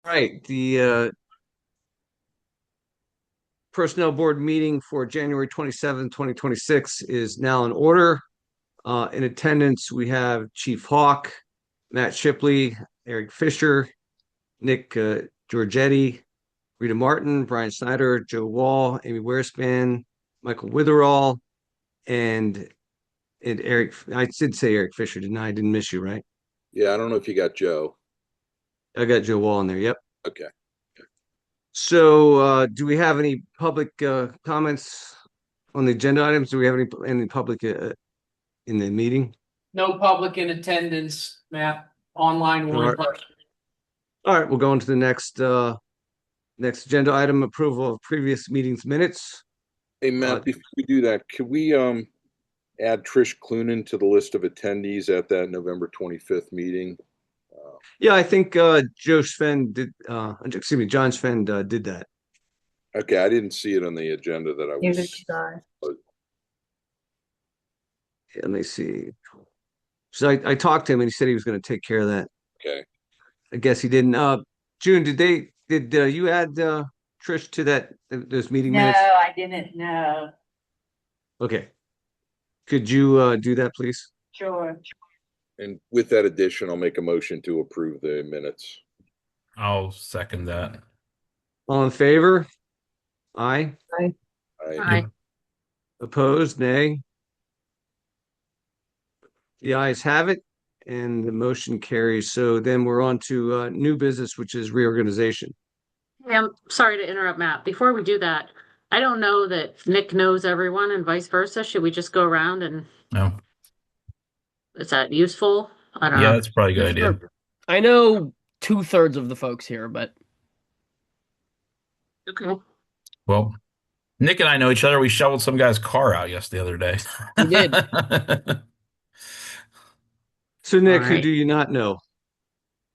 Right, the Personnel Board meeting for January 27, 2026 is now in order. In attendance, we have Chief Hawk, Matt Shipley, Eric Fisher, Nick Giorgetti, Rita Martin, Brian Snyder, Joe Wall, Amy Wearspan, Michael Witherall, and Eric. I did say Eric Fisher, didn't I? I didn't miss you, right? Yeah, I don't know if you got Joe. I got Joe Wall in there. Yep. Okay. So, do we have any public comments on the agenda items? Do we have any public in the meeting? No public in attendance, Matt, online All or in right, person. all right, we'll go into the next agenda item, approval of previous meetings minutes. Hey, Uh, Matt, before we do that, could we add Trish Clunan to the list of attendees at that November 25th meeting? yeah, I think Joe Sven did, excuse me, John Sven did that. Okay, I didn't see it on the agenda that I Neither was. did I. Yeah, let me see. So I talked to him and he said he was going to take care of that. Okay. I guess he didn't. June, did you add Trish to those meeting No, minutes? I didn't know. Okay. Could you do that, please? Sure. And with that addition, I'll make a motion to approve the minutes. I'll second that. All in favor? Aye. I, I, Opposed? Nay. The ayes have it, and the motion carries. So then we're on to new business, which is reorganization. Hey, I'm sorry to interrupt, Matt. Before we do that, I don't know that Nick knows everyone and vice versa. Should we just go around and No. is that useful? I don't Yeah, know. that's probably a good idea. I know 2/3 of the folks here, but Okay. Well, Nick and I know each other. We shoveled some guy's car out the other day. we did. So Nick, All who right. do you not know?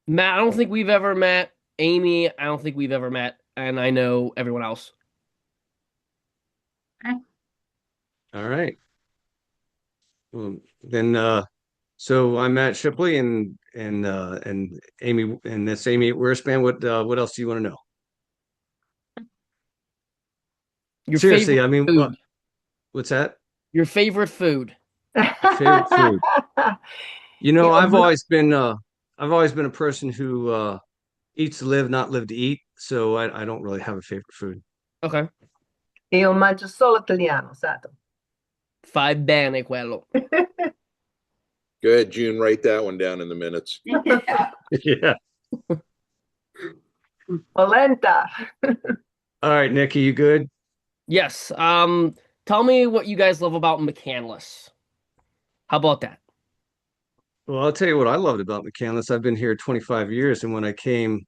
Matt, I don't think we've ever met. Amy, I don't think we've ever met. And I know everyone else. All right. Well, then, so I'm Matt Shipley, and Amy, and that's Amy Wearspan. What else do you want to know? Your Seriously, favorite I mean, food. what's that? Your favorite food. Favorite food? You know, Io, I've always been a person who eats to live, not live to eat. So I don't really have a favorite food. Okay. io mangio solo italiano, Sato. Fai bene quello. go ahead, June, write that one down in the minutes. Yeah. Polenta. All right, Nikki, you good? Yes. Tell me what you guys love about McCandless. How about that? Well, I'll tell you what I loved about McCandless. I've been here 25 years, and when I came,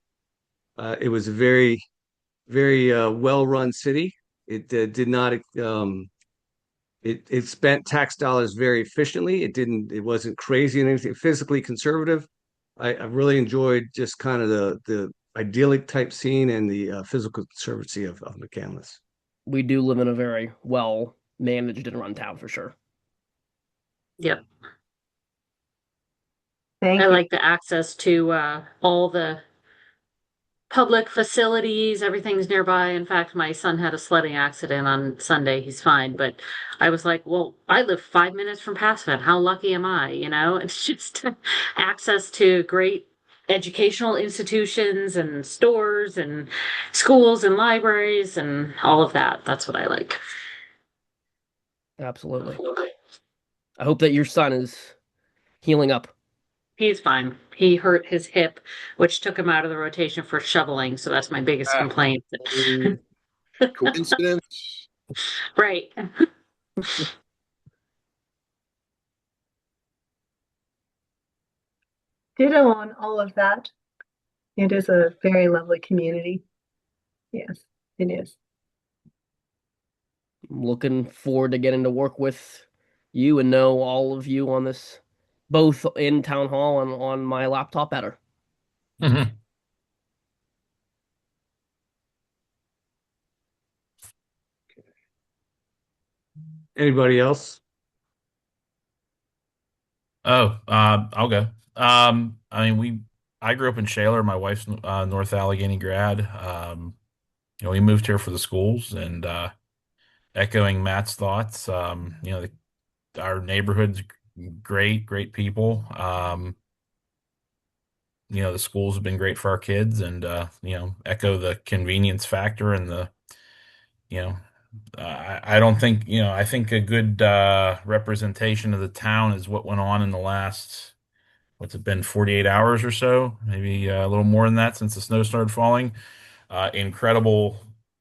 it was a very, very well-run city. It did not it spent tax dollars very efficiently. It wasn't crazy and anything, physically conservative. I really enjoyed just kind of the idyllic type scene and the physical conservancy of McCandless. We do live in a very well managed and run town for sure. Yep. Thank I you. like the access to all the public facilities. Everything's nearby. In fact, my son had a sledding accident on Sunday. He's fine, but I was like, well, I live 5 minutes from Passman. How lucky am I? You know, it's just access to great educational institutions and stores and schools and libraries and all of that. That's what I like. Absolutely. I hope that your son is healing up. He's fine. He hurt his hip, which took him out of the rotation for shoveling. So that's my biggest complaint. Coincidence? Right. Ditto on all of that. It is a very lovely community. Yes, it is. I'm looking forward to getting to work with you and know all of you on this, both in town hall and on my laptop better. Mhm. Anybody else? Oh, I'll go. I mean, I grew up in Shaler. My wife's North Allegheny grad. We moved here for the schools, and echoing Matt's thoughts. Our neighborhood's great, great people. The schools have been great for our kids, and echo the convenience factor and the you know I don't think, I think a good representation of the town is what went on in the last, what's it been, 48 hours or so, maybe a little more than that since the snow started falling. Incredible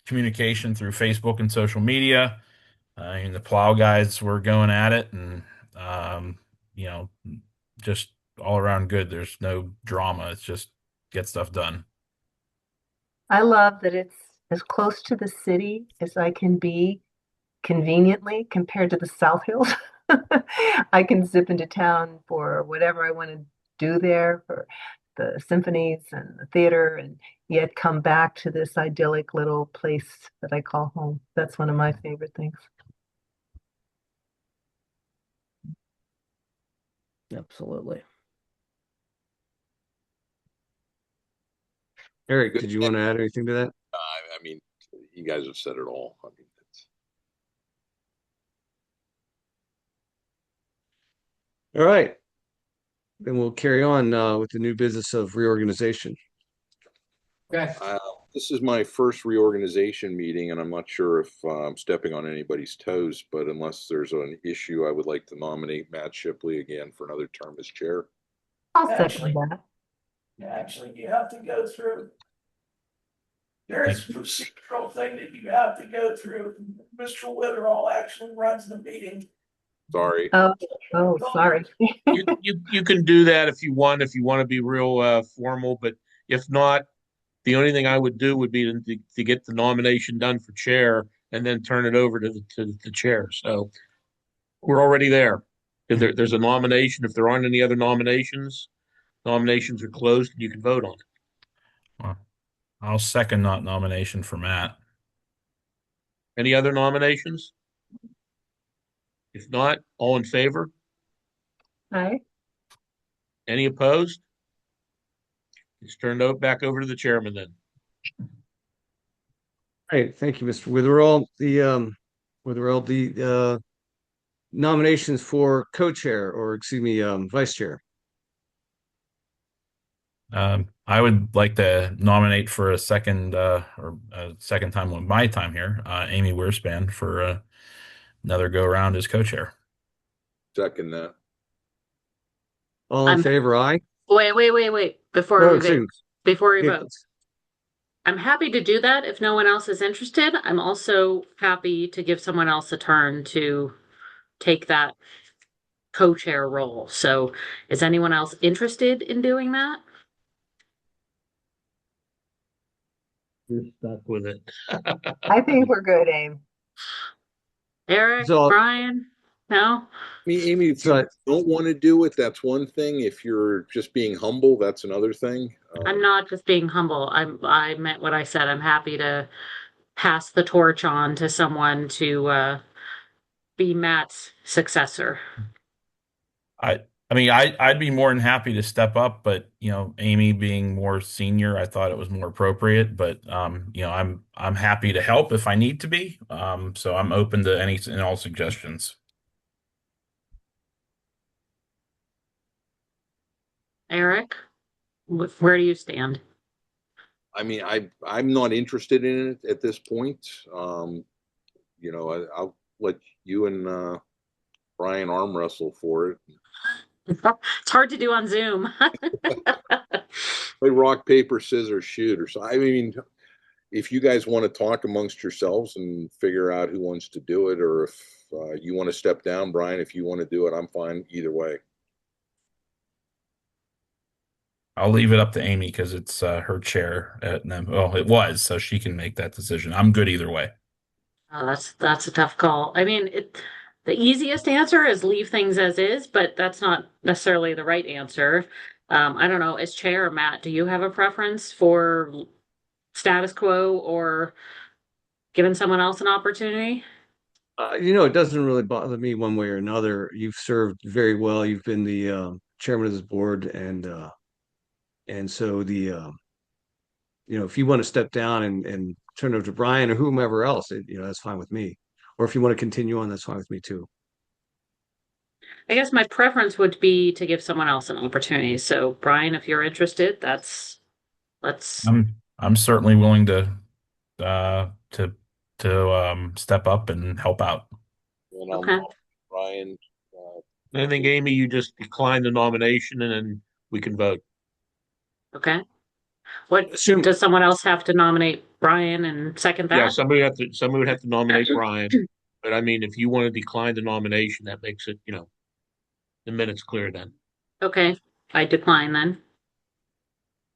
communication through Facebook and social media. The plow guys were going at it, and um, you know, just all around good. There's no drama. It's just get stuff done. I love that it's as close to the city as I can be conveniently compared to the South Hills. I can zip into town for whatever I want to do there for the symphonies and the theater, and yet come back to this idyllic little place that I call home. That's one of my favorite things. Absolutely. Eric, did you want to add anything to that? I mean, you guys have said it all. I mean, All right. Then we'll carry on with the new business of reorganization. Okay. this is my first reorganization meeting, and I'm not sure if I'm stepping on anybody's toes, but unless there's an issue, I would like to nominate Matt Shipley again for another term as chair. I'll Actually- second that. Actually, you have to go through. There's a procedural thing that you have to go through. Mr. Witherall actually runs the meeting. Sorry. Oh, sorry. You can do that if you want to be real formal, but if not, the only thing I would do would be to get the nomination done for chair and then turn it over to the chair. So we're already there. If there's a nomination, if there aren't any other nominations are closed and you can vote on it. Well, I'll second that nomination for Matt. Any other nominations? If not, all in favor? Hi. Any opposed? It's turned back over to the chairman then. All right, thank you, Mr. Witherall. The nominations for co-chair, or excuse me, vice chair. I would like to nominate for a second time on my time here, Amy Weirspan for another go around as co-chair. Second that. All in I'm- favor, aye? Wait. Before Oh, we excuse vote, before we me. vote, I'm happy to do that if no one else is interested. I'm also happy to give someone else a turn to take that co-chair role. So is anyone else interested in doing that? You're stuck with it. I think we're good, Aim. Eric, So- Brian? No? I mean, Amy, if So- you don't want to do it, that's one thing. If you're just being humble, that's another thing. I'm not just being humble. I meant what I said. I'm happy to pass the torch on to someone to be Matt's successor. I mean, I'd be more than happy to step up, but Amy being more senior, I thought it was more appropriate. But I'm happy to help if I need to be. So I'm open to any and all suggestions. Eric, where do you stand? I mean, I'm not interested in it at this point. I'll let you and Brian arm wrestle for it. It's hard to do on Zoom. Play rock, paper, scissors, shoot, or so. I mean, if you guys want to talk amongst yourselves and figure out who wants to do it, or if you want to step down, Brian, if you want to do it, I'm fine either way. I'll leave it up to Amy because it's her chair. Well, it was, so she can make that decision. I'm good either way. Oh, that's a tough call. I mean, the easiest answer is leave things as is, but that's not necessarily the right answer. I don't know, as chair, Matt, do you have a preference for status quo or giving someone else an opportunity? It doesn't really bother me one way or another. You've served very well. You've been the chairman of this board, and And so if you want to step down and turn it over to Brian or whomever else, that's fine with me. Or if you want to continue on, that's fine with me too. I guess my preference would be to give someone else an opportunity. So, Brian, if you're interested, let's. I'm certainly willing uh to step up and help out. And Okay. Brian, I think, Amy, you just decline the nomination and then we can vote. Okay. What Assume does someone else have to nominate Brian and second Yeah, that? somebody would have to nominate Brian. But I mean, if you want to decline the nomination, that makes it, the minutes clear then. Okay, I decline then.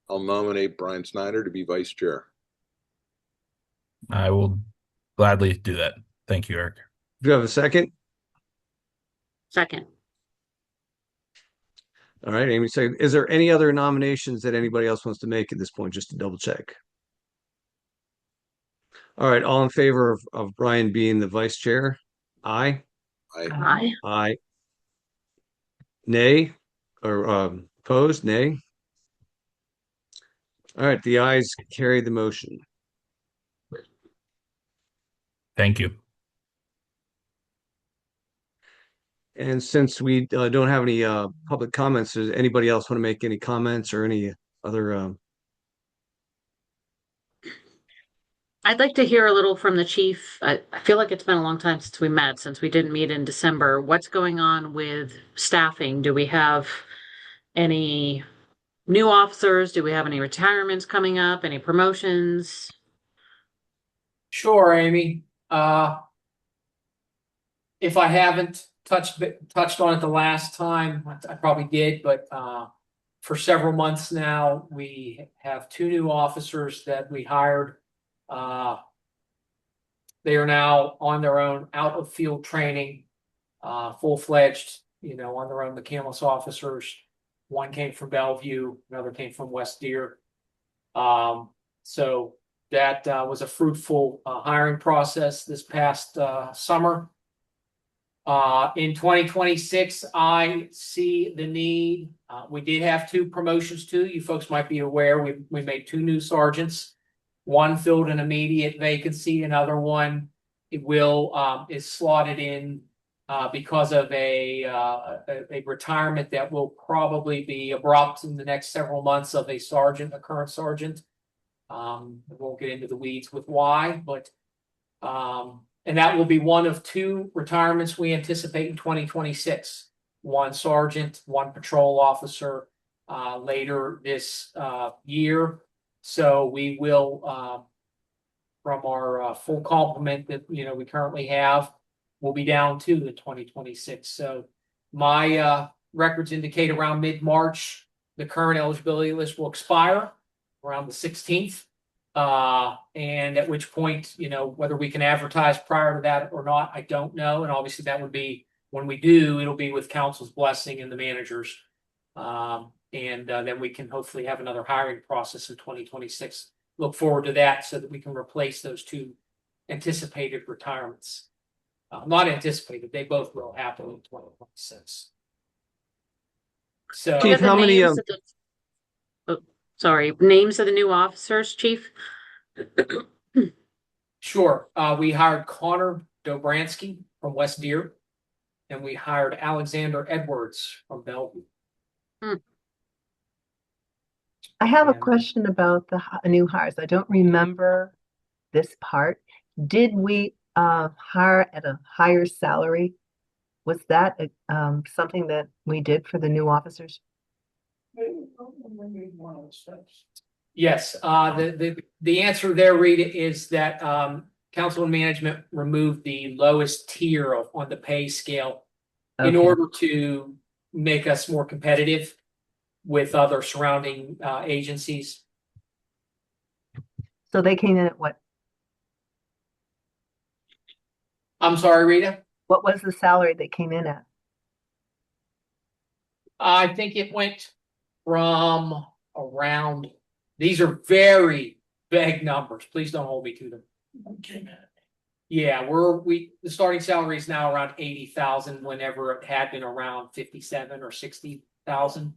I'll nominate Brian Snyder to be vice chair. I will gladly do that. Thank you, Eric. do you have a second? Second. All right, Amy, second. Is there any other nominations that anybody else wants to make at this point, just to double check? All right, all in favor of Brian being the vice chair? Aye. Aye. Aye. Nay? Or opposed? Nay? All right, the ayes carry the motion. Thank you. And since we don't have any public comments, does anybody else want to make any comments or any other? I'd like to hear a little from the chief. I feel like it's been a long time since we met, since we didn't meet in December. What's going on with staffing? Do we have any new officers? Do we have any retirements coming up? Any promotions? Sure, Amy. If I haven't touched on it the last time, I probably did, but for several months now, we have 2 new officers that we hired. They are now on their own out of field training, full-fledged, on their own McCandless officers. One came from Bellevue, another came from West Deer. So that was a fruitful hiring process this past summer. In 2026, I see the need. We did have 2 promotions too. You folks might be aware we made 2 new sergeants. One filled an immediate vacancy. Another one is slotted in because of a retirement that will probably be abrupt in the next several months of a current sergeant. I won't get into the weeds with why, but and that will be one of 2 retirements we anticipate in 2026. One sergeant, one patrol officer later this year. So we will, from our full complement that we currently have, we'll be down to the 2026. So my records indicate around mid-March, the current eligibility list will expire around the 16th. And at which point, whether we can advertise prior to that or not, I don't know. And obviously that would be, when we do, it'll be with council's blessing and the managers. And then we can hopefully have another hiring process in 2026. Look forward to that so that we can replace those 2 anticipated retirements. Not anticipated, they both will happen in 2026. So, Chief, how many? Names of the new officers, Chief? Sure. We hired Connor Dobransky from West Deer, and we hired Alexander Edwards from Bellevue. I have a question about the new hires. I don't remember this part. Did we hire at a higher salary? Was that something that we did for the new officers? Yes. The answer there, Rita, is that council and management removed the lowest tier on the pay scale in order to make us more competitive with other surrounding agencies. So they came in at what? I'm sorry, Rita? What was the salary they came in at? I think it went from around, these are very vague numbers. Please don't hold me to them. Yeah, the starting salary is now around 80,000 whenever it had been around 57 or 60,000.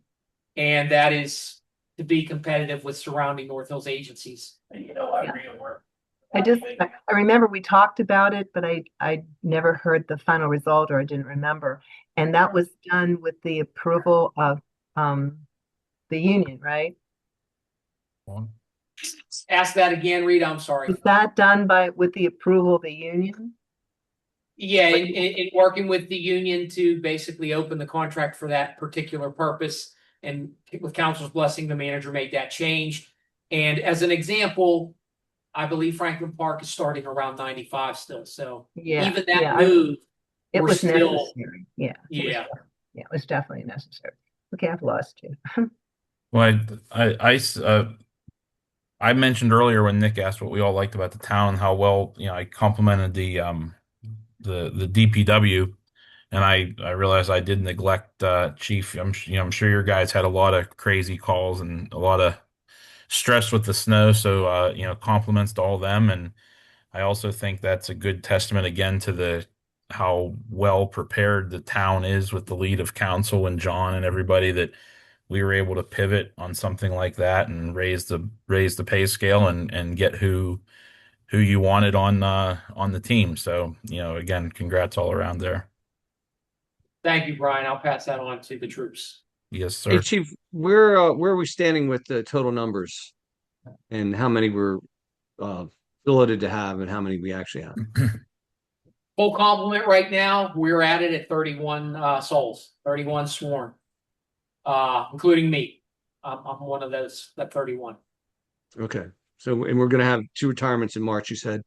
And that is to be competitive with surrounding North Hills agencies. And I Yeah. rework. I remember we talked about it, but I never heard the final result, or I didn't remember. And that was done with the approval of the union, right? Ask that again, Rita. I'm sorry. Was that done with the approval of the union? Yeah, in working with the union to basically open the contract for that particular purpose, and with council's blessing, the manager made that change. And as an example, I believe Franklin Park is starting around 95 still. So Yeah, even that yeah, move, it we're was still, necessary. Yeah, yeah. it was definitely necessary. Okay, I've lost you. Well, I mentioned earlier when Nick asked what we all liked about the town, how well, I complimented the DPW, and I realized I did neglect Chief. I'm sure your guys had a lot of crazy calls and a lot of stress with the snow, so compliments to all them. And I also think that's a good testament again to the how well prepared the town is with the lead of council and John and everybody, that we were able to pivot on something like that and raise the pay scale and get who you wanted on the team. So, again, congrats all around there. Thank you, Brian. I'll pass that on to the troops. Yes, Hey, sir. Chief, where are we standing with the total numbers and how many we're billeted to have and how many we actually have? Full complement right now. We're at it at 31 souls, 31 sworn, including me. I'm one of those, that 31. Okay. So, and we're going to have 2 retirements in March, you said?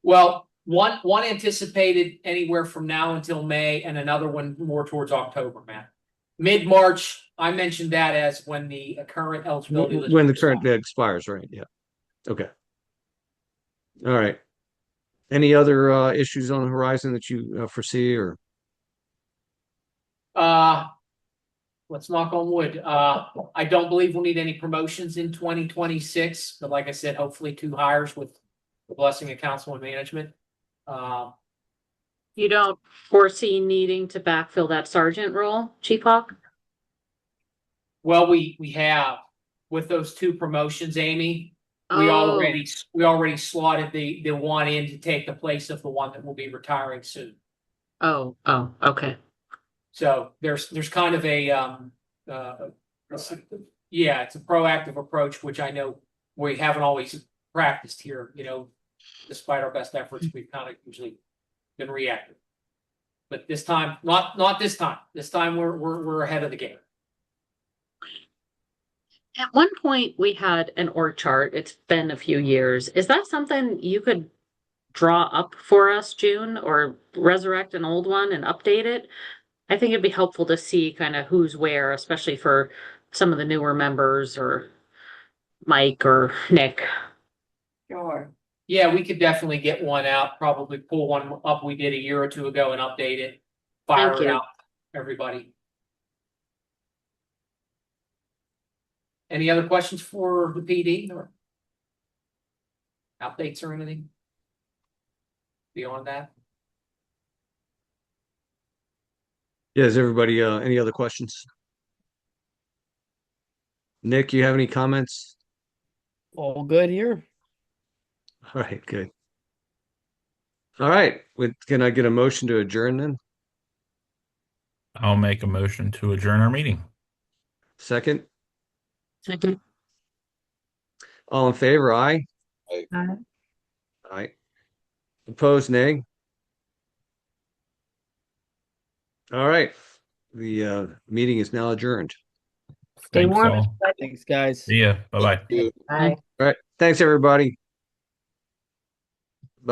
Well, one anticipated anywhere from now until May, and another one more towards October, Matt. Mid-March, I mentioned that as when the current eligibility list When the was current out. debt expires, right? Yeah. Okay. All right. Any other issues on the horizon that you foresee, or? Let's knock on wood. I don't believe we'll need any promotions in 2026, but like I said, hopefully 2 hires with the blessing of council and management. You don't foresee needing to backfill that sergeant role, Chief Hawk? Well, we have with those 2 promotions, Amy. We Oh, already slotted the one in to take the place of the one that will be retiring soon. oh, okay. So there's kind of a yeah, it's a proactive approach, which I know we haven't always practiced here. Despite our best efforts, we've kind of usually been reactive. But this time, not this time. This time we're ahead of the game. At one point, we had an org chart. It's been a few years. Is that something you could draw up for us, June, or resurrect an old one and update it? I think it'd be helpful to see kind of who's where, especially for some of the newer members or Mike or Nick. Sure. Yeah, we could definitely get one out, probably pull one up we did a year or 2 ago and update it, fire Thank it you. out, everybody. Any other questions for the PD or updates or anything beyond that? Yeah, is everybody any other questions? Nick, you have any comments? All good here. All right, good. All right. Can I get a motion to adjourn then? I'll make a motion to adjourn our meeting. Second? Second. All in favor, aye? Uh, Aye. Opposed, nay? All right. The meeting is now adjourned. Stay Thanks warm. all. Thanks, guys. See ya. Bye-bye. Bye. All right. Thanks, everybody.